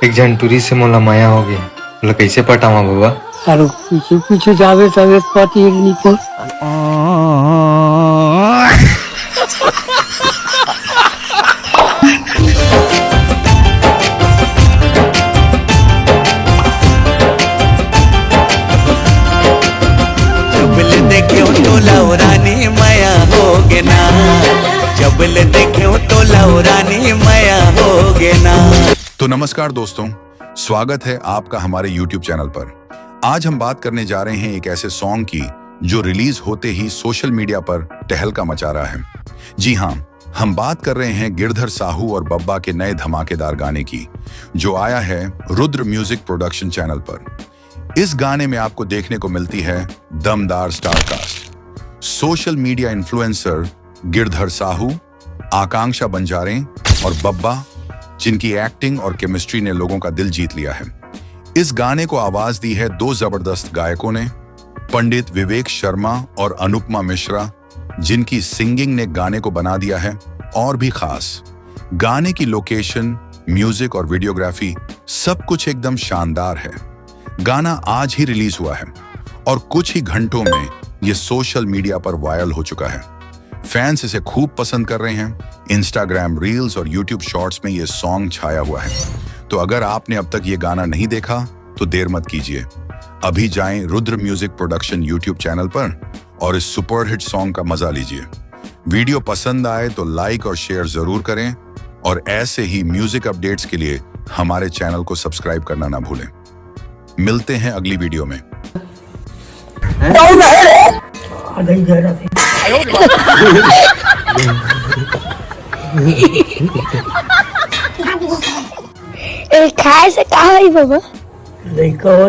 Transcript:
एक जन टूरी से मोला माया हो गई, मोला कैसे पटावा बाबा? अरे पीछे पीछे जावे तवे पति नहीं को। जबल देखे तो लौरानी माया होगे ना, जबल देखे तो लौरानी माया होगे ना। तो नमस्कार दोस्तों, स्वागत है आपका हमारे YouTube चैनल पर। आज हम बात करने जा रहे हैं एक ऐसे सॉन्ग की जो रिलीज होते ही सोशल मीडिया पर तहलका मचा रहा है। जी हाँ, हम बात कर रहे हैं गिरधर साहू और बब्बा के नए धमाकेदार गाने की, जो आया है रुद्र म्यूजिक प्रोडक्शन चैनल पर। इस गाने में आपको देखने को मिलती है दमदार star cast. Social media influencer Girdhar Sahu, Akanksha Banjare और बब्बा, जिनकी एक्टिंग और केमिस्ट्री ने लोगों का दिल जीत लिया है। इस गाने को आवाज दी है दो जबरदस्त गायकों ने, पंडित विवेक शर्मा और अनुपमा मिश्रा, जिनकी सिंगिंग ने गाने को बना दिया है और भी खास। गाने की लोकेशन, म्यूजिक और वीडियोग्राफी सब कुछ एकदम शानदार है। गाना आज ही रिलीज हुआ है और कुछ ही घंटों में ये सोशल मीडिया पर वायरल हो चुका है। फैंस इसे खूब पसंद कर रहे हैं। इंस्टाग्राम रील्स और यूट्यूब शॉर्ट्स में ये सॉन्ग छाया हुआ है। तो अगर आपने अब तक ये गाना नहीं देखा तो देर मत कीजिए, अभी जाएं Rudra music production YouTube channel पर और इस सुपरहिट सॉन्ग का मजा लीजिए। वीडियो पसंद आए तो लाइक और शेयर जरूर करें और ऐसे ही म्यूजिक अपडेट्स के लिए हमारे चैनल को सब्सक्राइब करना ना भूलें। मिलते हैं अगली वीडियो में। खाए से कहा है बाबा? नहीं कहो